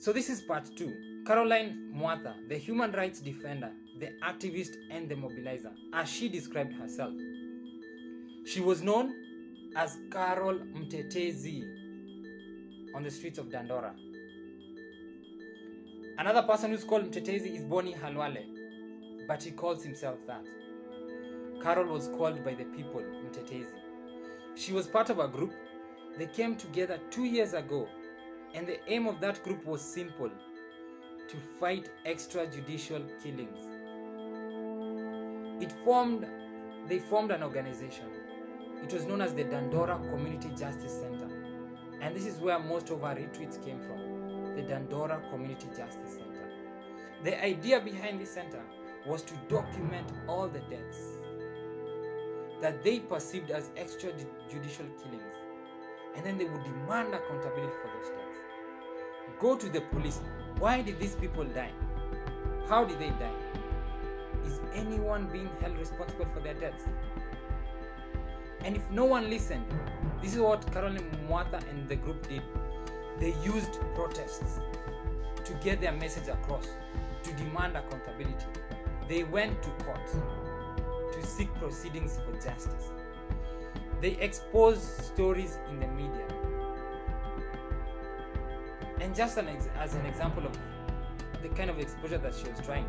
So this is part 2. Caroline Mwatha, the human rights defender, the activist and the mobilizer, as she described herself. She was known as Carol Mtetezi on the streets of Dandora. Another person who's called Mtetezi is Boni Halwale, but he calls himself that. Carol was called by the people Mtetezi. She was part of a group. They came together 2 years ago, and the aim of that group was simple: to fight extrajudicial killings. They formed an organization. It was known as the Dandora Community Justice Center, and this is where most of our retweets came from, the Dandora Community Justice Center. The idea behind this center was to document all the deaths that they perceived as extrajudicial killings, and then they would demand accountability for those deaths. Go to the police. Why did these people die? How did they die? Is anyone being held responsible for their deaths? And if no one listened, this is what Caroline Mwatha and the group did. They used protests to get their message across, to demand accountability. They went to court to seek proceedings for justice. They exposed stories in the media. And just as an example of the kind of exposure that she was trying,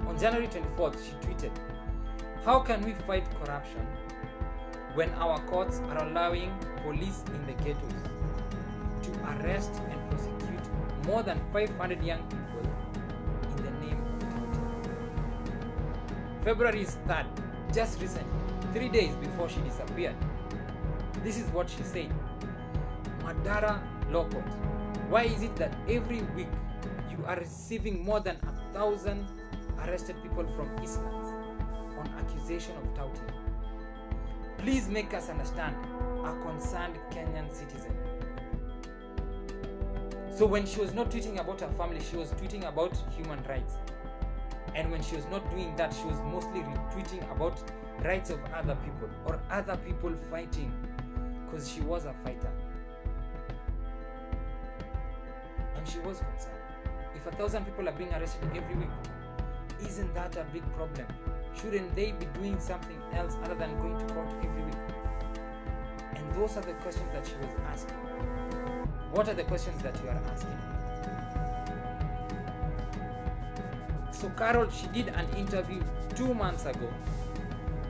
on January 24th, she tweeted, "How can we fight corruption when our courts are allowing police in the ghettos to arrest and prosecute more than 500 young people in the name of duty?" February 3rd, just recently, 3 days before she disappeared, this is what she said: "Madara Law Court, why is it that every week you are receiving more than 1,000 arrested people from Eastlands on accusation of touting? Please make us understand, a concerned Kenyan citizen." So when she was not tweeting about her family, she was tweeting about human rights. And when she was not doing that, she was mostly retweeting about rights of other people or other people fighting, because she was a fighter. And she was concerned. If 1,000 people are being arrested every week, isn't that a big problem? Shouldn't they be doing something else other than going to court every week? And those are the questions that she was asking. What are the questions that you are asking? So Carol, she did an interview 2 months ago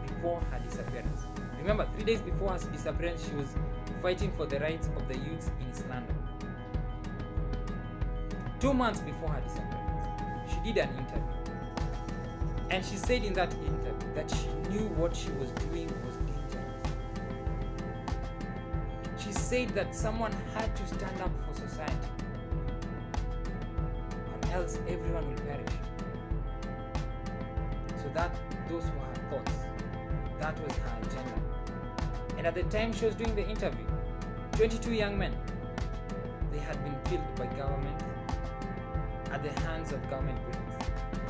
before her disappearance. Remember, 3 days before her disappearance, she was fighting for the rights of the youths in East London. 2 months before her disappearance, she did an interview. And she said in that interview that she knew what she was doing was dangerous. She said that someone had to stand up for society, or else everyone will perish. So those were her thoughts. That was her agenda. And at the time she was doing the interview, 22 young men, they had been killed by government at the hands of government bullets.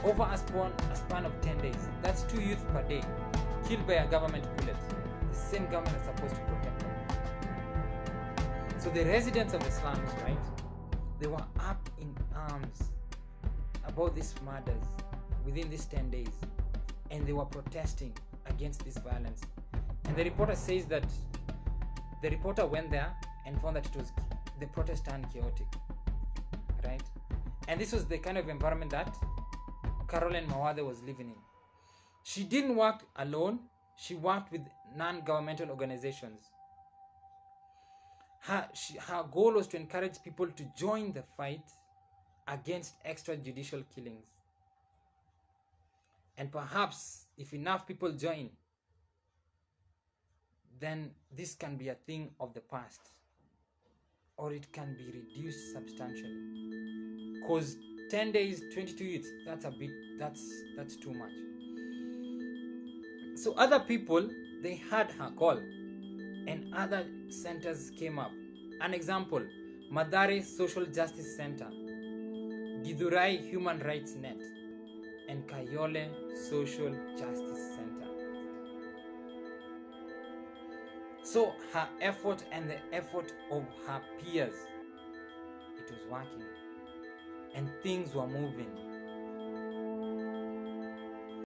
Over a span of 10 days. That's 2 youth per day killed by a government bullet. The same government is supposed to protect them. So the residents of the slums, right, they were up in arms about these murders within these 10 days. And they were protesting against this violence. And the reporter says that the reporter went there and found that the protest turned chaotic, right? And this was the kind of environment that Caroline Mwatha was living in. She didn't work alone. She worked with non-governmental organizations. Her goal was to encourage people to join the fight against extrajudicial killings. And perhaps if enough people join, then this can be a thing of the past, or it can be reduced substantially. Because 10 days, 22 youths, that's too much. So other people, they heard her call, and other centers came up. An example, Mathare Social Justice Center, Githurai Human Rights Net, and Kayole Social Justice Center. So her effort and the effort of her peers, it was working. and things were moving.